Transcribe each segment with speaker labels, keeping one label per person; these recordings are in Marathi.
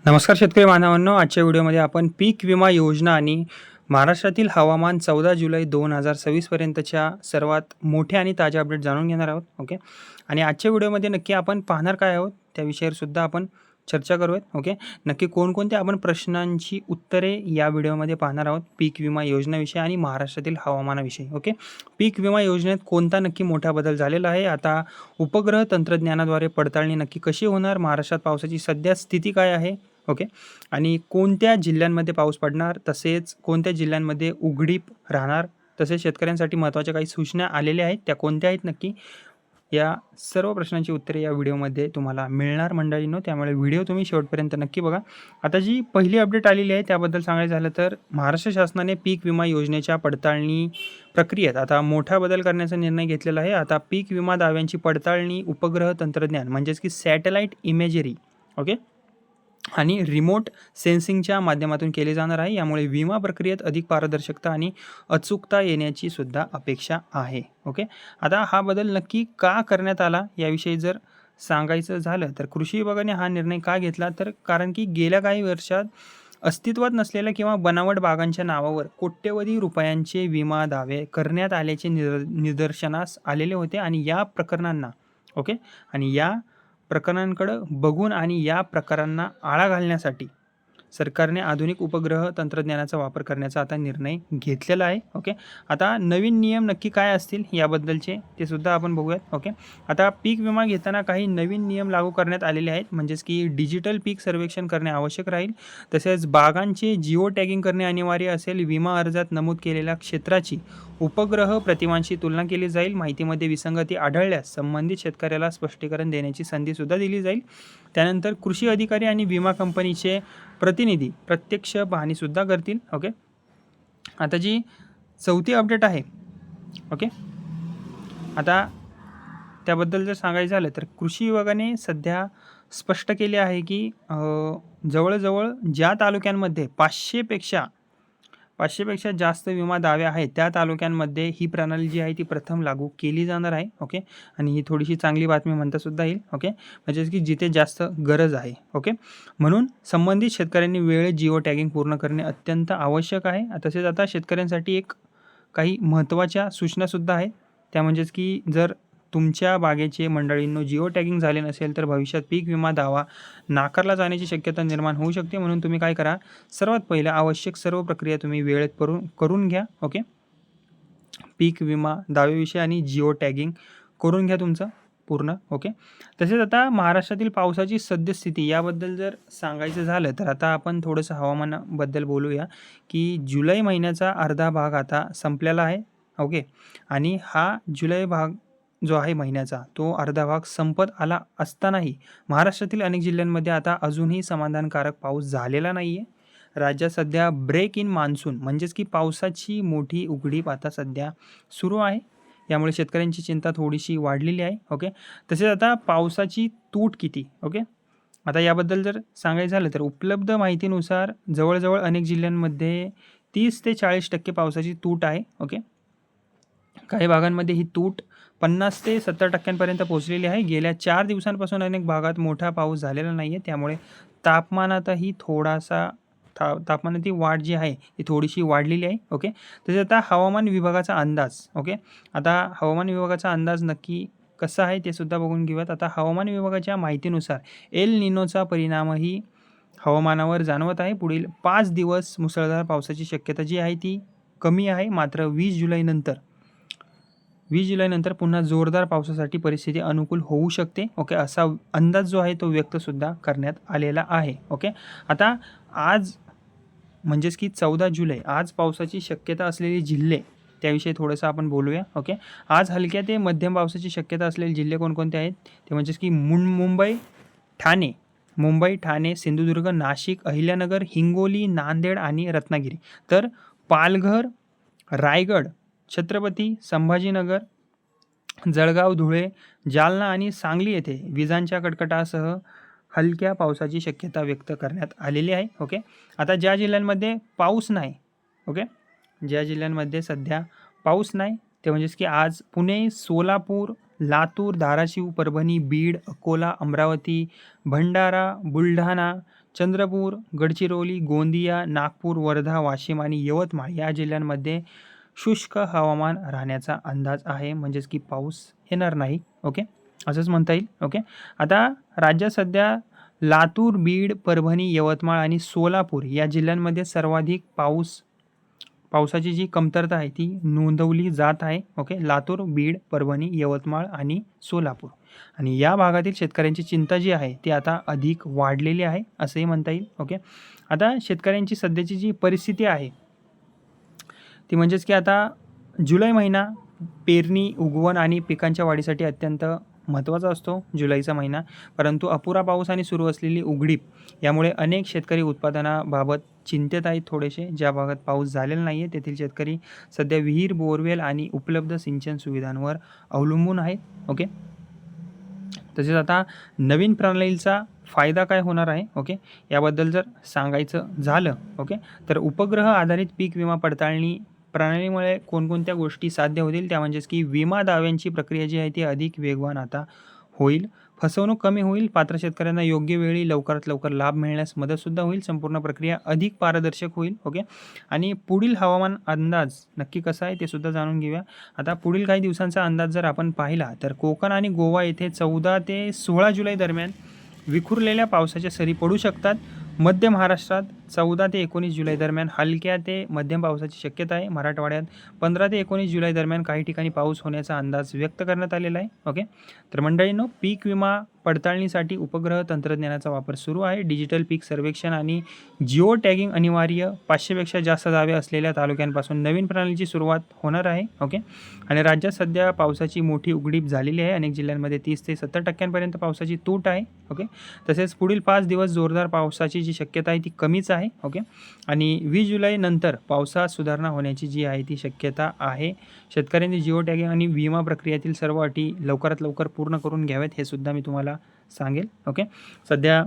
Speaker 1: नमस्कार शेतकरी बांधवांनो, आजच्या व्हिडिओमध्ये आपण पीक विमा योजना आणि महाराष्ट्रातील हवामान 14 जुलै 2026 पर्यंतच्या सर्वात मोठे आणि ताजे अपडेट जाणून घेणार आहोत. ओके. आणि आजच्या व्हिडिओमध्ये नक्की आपण पाहणार काय आहोत त्या विषयावर सुद्धा आपण चर्चा करूयात. ओके. नक्की कोणकोणत्या आपण प्रश्नांची उत्तरे या व्हिडिओमध्ये पाहणार आहोत पीक विमा योजनेविषयी आणि महाराष्ट्रातील हवामानाविषयी. ओके. पीक विमा योजनेत कोणता नक्की मोठा बदल झालेला आहे, आता उपग्रह तंत्रज्ञानाद्वारे पडताळणी नक्की कशी होणार, महाराष्ट्रात पावसाची सध्या स्थिती काय आहे, ओके, आणि कोणत्या जिल्ह्यांमध्ये पाऊस पडणार, तसेच कोणत्या जिल्ह्यांमध्ये उघडीप राहणार, तसेच शेतकऱ्यांसाठी महत्त्वाच्या काही सूचना आलेल्या आहेत, त्या कोणत्या आहेत नक्की, या सर्व प्रश्नांची उत्तरे या व्हिडिओमध्ये तुम्हाला मिळणार मंडळींनो. त्यामुळे व्हिडिओ तुम्ही शेवटपर्यंत नक्की बघा. आता जी पहिली अपडेट आलेली आहे त्याबद्दल सांगायचं झालं तर महाराष्ट्र शासनाने पीक विमा योजनेच्या पडताळणी प्रक्रियेत आता मोठा बदल करण्याचा निर्णय घेतलेला आहे. आता पीक विमा दाव्यांची पडताळणी उपग्रह तंत्रज्ञान म्हणजेच की सॅटेलाईट इमेजरी, ओके, आणि रिमोट सेन्सिंगच्या माध्यमातून केले जाणार आहे. यामुळे विमा प्रक्रियेत अधिक पारदर्शकता आणि अचूकता येण्याची सुद्धा अपेक्षा आहे. ओके. आता हा बदल नक्की का करण्यात आला याविषयी जर सांगायचं झालं तर कृषी विभागाने हा निर्णय का घेतला, तर कारण की गेल्या काही वर्षात अस्तित्वात नसलेल्या किंवा बनावट बागांच्या नावावर कोट्यवधी रुपयांचे विमा दावे करण्यात आल्याचे निदर्शनास आलेले होते. आणि या प्रकरणांना, ओके, आणि या प्रकरणांकडे बघून आणि या प्रकारांना आळा घालण्यासाठी सरकारने आधुनिक उपग्रह तंत्रज्ञानाचा वापर करण्याचा आता निर्णय घेतलेला आहे. ओके. आता नवीन नियम नक्की काय असतील याबद्दलचे ते सुद्धा आपण बघूयात. ओके. आता पीक विमा घेताना काही नवीन नियम लागू करण्यात आलेले आहेत, म्हणजेच की डिजिटल पीक सर्वेक्षण करणे आवश्यक राहील. तसेच बागांचे जिओ टॅगिंग करणे अनिवार्य असेल. विमा अर्जात नमूद केलेल्या क्षेत्राची उपग्रह प्रतिमांशी तुलना केली जाईल. माहितीमध्ये विसंगती आढळल्यास संबंधित शेतकऱ्याला स्पष्टीकरण देण्याची संधीसुद्धा दिली जाईल. त्यानंतर कृषी अधिकारी आणि विमा कंपनीचे प्रतिनिधी प्रत्यक्ष पाहणीसुद्धा करतील. ओके. आता जी चौथी अपडेट आहे, ओके, आता त्याबद्दल जर सांगायचं झालं तर कृषी विभागाने सध्या स्पष्ट केले आहे की जवळजवळ ज्या तालुक्यांमध्ये 500पेक्षा जास्त विमा दावे आहेत त्या तालुक्यांमध्ये ही प्रणाली जी आहे ती प्रथम लागू केली जाणार आहे. ओके. आणि ही थोडीशी चांगली बातमी म्हणता सुद्धा येईल. ओके. म्हणजेच की जिथे जास्त गरज आहे. ओके. म्हणून संबंधित शेतकऱ्यांनी वेळेत जिओ टॅगिंग पूर्ण करणे अत्यंत आवश्यक आहे. तसेच आता शेतकऱ्यांसाठी एक काही महत्त्वाच्या सूचनासुद्धा आहेत, त्या म्हणजेच की जर तुमच्या बागेचे मंडळींनो जिओ टॅगिंग झाले नसेल तर भविष्यात पीक विमा दावा नाकारला जाण्याची शक्यता निर्माण होऊ शकते. म्हणून तुम्ही काय करा, सर्वात पहिलं आवश्यक सर्व प्रक्रिया तुम्ही वेळेत करून घ्या. ओके. पीक विमा दाव्याविषयी आणि जिओ टॅगिंग करून घ्या तुमचं पूर्ण. ओके. तसेच आता महाराष्ट्रातील पावसाची सद्यस्थिती याबद्दल जर सांगायचं झालं तर आता आपण थोडंसं हवामानाबद्दल बोलूया की जुलै महिन्याचा अर्धा भाग आता संपलेला आहे. ओके. आणि हा जुलै भाग जो आहे महिन्याचा तो अर्धा भाग संपत आला असतानाही महाराष्ट्रातील अनेक जिल्ह्यांमध्ये आता अजूनही समाधानकारक पाऊस झालेला नाही आहे. राज्यात सध्या ब्रेक इन मान्सून म्हणजेच की पावसाची मोठी उघडीप आता सध्या सुरू आहे. यामुळे शेतकऱ्यांची चिंता थोडीशी वाढलेली आहे. ओके. तसेच आता पावसाची तूट किती, ओके, आता याबद्दल जर सांगायचं झालं तर उपलब्ध माहितीनुसार जवळजवळ अनेक जिल्ह्यांमध्ये 30 ते 40% पावसाची तूट आहे. ओके. काही भागांमध्ये ही तूट 50 ते 70% पोहोचलेली आहे. गेल्या 4 दिवसांपासून अनेक भागात मोठा पाऊस झालेला नाही आहे. त्यामुळे तापमानातही थोडासा तापमानातील वाढ जी आहे ती थोडीशी वाढलेली आहे. ओके. तसेच आता हवामान विभागाचा अंदाज, ओके, आता हवामान विभागाचा अंदाज नक्की कसा आहे ते सुद्धा बघून घेऊयात. आता हवामान विभागाच्या माहितीनुसार एल निनोचा परिणामही हवामानावर जाणवत आहे. पुढील 5 दिवस मुसळधार पावसाची शक्यता जी आहे ती कमी आहे. मात्र 20 जुलैनंतर पुन्हा जोरदार पावसासाठी परिस्थिती अनुकूल होऊ शकते. ओके. असा अंदाज जो आहे तो व्यक्तसुद्धा करण्यात आलेला आहे. ओके. आता आज म्हणजेच की 14 जुलै आज पावसाची शक्यता असलेले जिल्हे त्याविषयी थोडंसं आपण बोलूया. ओके. आज हलक्या ते मध्यम पावसाची शक्यता असलेले जिल्हे कोणकोणते आहेत ते म्हणजेच की मुंबई, ठाणे, सिंधुदुर्ग, नाशिक, अहिल्यानगर, हिंगोली, नांदेड आणि रत्नागिरी. तर पालघर, रायगड, छत्रपती संभाजीनगर, जळगाव, धुळे, जालना आणि सांगली येथे विजांच्या कडकडाटासह हलक्या पावसाची शक्यता व्यक्त करण्यात आलेली आहे. ओके. आता ज्या जिल्ह्यांमध्ये पाऊस नाही, ओके, ज्या जिल्ह्यांमध्ये सध्या पाऊस नाही ते म्हणजेच की आज पुणे, सोलापूर, लातूर, धाराशिव, परभणी, बीड, अकोला, अमरावती, भंडारा, बुलढाणा, चंद्रपूर, गडचिरोली, गोंदिया, नागपूर, वर्धा, वाशिम आणि यवतमाळ या जिल्ह्यांमध्ये शुष्क हवामान राहण्याचा अंदाज आहे. म्हणजेच की पाऊस येणार नाही. ओके, असंच म्हणता येईल. ओके, आता राज्यात सध्या लातूर, बीड, परभणी, यवतमाळ आणि सोलापूर या जिल्ह्यांमध्ये सर्वाधिक पावसाची जी कमतरता आहे ती नोंदवली जात आहे. ओके, लातूर, बीड, परभणी, यवतमाळ आणि सोलापूर. आणि या भागातील शेतकऱ्यांची चिंता जी आहे ती आता अधिक वाढलेली आहे असंही म्हणता येईल. ओके, आता शेतकऱ्यांची सध्याची जी परिस्थिती आहे ती म्हणजेच की आता जुलै महिना पेरणी, उगवण आणि पिकांच्या वाढीसाठी अत्यंत महत्त्वाचा असतो जुलैचा महिना. परंतु अपुरा पाऊस आणि सुरू असलेली उघडीप यामुळे अनेक शेतकरी उत्पादनाबाबत चिंतेत आहेत थोडेसे. ज्या भागात पाऊस झालेला नाही आहे तेथील शेतकरी सध्या विहीर, बोरवेल आणि उपलब्ध सिंचन सुविधांवर अवलंबून आहेत. ओके, तसेच आता नवीन प्रणालीचा फायदा काय होणार आहे, ओके, याबद्दल जर सांगायचं झालं, ओके, तर उपग्रह आधारित पीक विमा पडताळणी प्रणालीमुळे कोणकोणत्या गोष्टी साध्य होतील त्या म्हणजेच की विमा दाव्यांची प्रक्रिया जी आहे ती अधिक वेगवान आता होईल. फसवणूक कमी होईल. पात्र शेतकऱ्यांना योग्य वेळी लवकरात लवकर लाभ मिळण्यास मदतसुद्धा होईल. संपूर्ण प्रक्रिया अधिक पारदर्शक होईल. ओके, आणि पुढील हवामान अंदाज नक्की कसा आहे ते सुद्धा जाणून घेऊया. आता पुढील काही दिवसांचा अंदाज जर आपण पाहिला तर कोकण आणि गोवा येथे 14 ते 16 जुलै दरम्यान विखुरलेल्या पावसाच्या सरी पडू शकतात. मध्य महाराष्ट्रात 14 ते 19 जुलै दरम्यान हलक्या ते मध्यम पावसाची शक्यता आहे. मराठवाड्यात 15 ते 19 जुलै दरम्यान काही ठिकाणी पाऊस होण्याचा अंदाज व्यक्त करण्यात आलेला आहे. ओके, तर मंडळींनो, पीक विमा पडताळणीसाठी उपग्रह तंत्रज्ञानाचा वापर सुरू आहे. डिजिटल पीक सर्वेक्षण आणि जिओ टॅगिंग अनिवार्य. 500पेक्षा जास्त दावे असलेल्या तालुक्यांपासून नवीन प्रणालीची सुरुवात होणार आहे. ओके, आणि राज्यात सध्या पावसाची मोठी उघडीप झालेली आहे. अनेक जिल्ह्यांमध्ये 30 ते 70% पावसाची तूट आहे. ओके, तसेच पुढील 5 दिवस जोरदार पावसाची जी शक्यता आहे ती कमीच आहे. ओके, आणि 20 जुलै नंतर पावसात सुधारणा होण्याची जी आहे ती शक्यता आहे. शेतकऱ्यांनी जिओ टॅगिंग आणि विमा प्रक्रियेतील सर्व अटी लवकरात लवकर पूर्ण करून घ्याव्यात हे सुद्धा मी तुम्हाला सांगेल. ओके, सध्या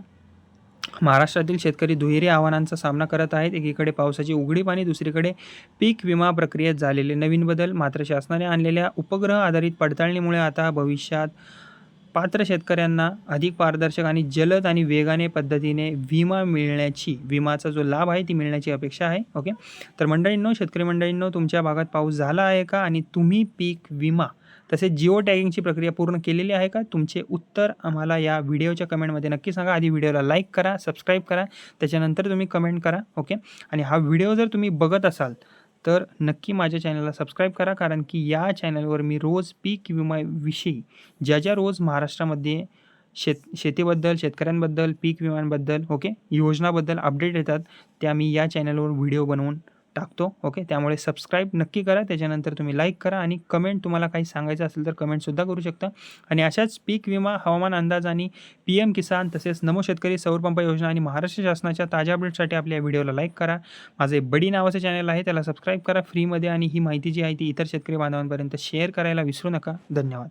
Speaker 1: महाराष्ट्रातील शेतकरी दुहेरी आव्हानांचा सामना करत आहेत. एकीकडे पावसाची उघडीप आणि दुसरीकडे पीक विमा प्रक्रियेत झालेले नवीन बदल. मात्र शासनाने आणलेल्या उपग्रह आधारित पडताळणीमुळे आता भविष्यात पात्र शेतकऱ्यांना अधिक पारदर्शक आणि जलद आणि वेगाने पद्धतीने विमाचा जो लाभ आहे ती मिळण्याची अपेक्षा आहे. ओके, तर मंडळींनो, शेतकरी मंडळींनो, तुमच्या भागात पाऊस झाला आहे का आणि तुम्ही पीक विमा तसेच जिओ टॅगिंगची प्रक्रिया पूर्ण केलेली आहे का? तुमचे उत्तर आम्हाला या व्हिडिओच्या कमेंटमध्ये नक्की सांगा. आधी व्हिडिओला लाईक करा, सबस्क्राईब करा, त्याच्यानंतर तुम्ही कमेंट करा. ओके, आणि हा व्हिडिओ जर तुम्ही बघत असाल तर नक्की माझ्या चॅनलला सबस्क्राईब करा, कारण की या चॅनलवर मी रोज पीक विम्याविषयी ज्या रोज महाराष्ट्रामध्ये शेतीबद्दल, शेतकऱ्यांबद्दल, पीक विम्यांबद्दल, ओके, योजनाबद्दल अपडेट येतात त्या मी या चॅनलवर व्हिडिओ बनवून टाकतो. ओके, त्यामुळे सबस्क्राईब नक्की करा, त्याच्यानंतर तुम्ही लाईक करा आणि कमेंट, तुम्हाला काही सांगायचं असेल तर कमेंटसुद्धा करू शकता. आणि अशाच पीक विमा, हवामान अंदाज आणि PM किसान तसेच नमो शेतकरी, सौरपंप योजना आणि महाराष्ट्र शासनाच्या ताज्या अपडेटसाठी आपल्या व्हिडिओला लाईक करा. माझे बडी नावाचं चॅनल आहे त्याला सबस्क्राईब करा फ्रीमध्ये, आणि ही माहिती जी आहे ती इतर शेतकरी बांधवांपर्यंत शेअर करायला विसरू नका. धन्यवाद.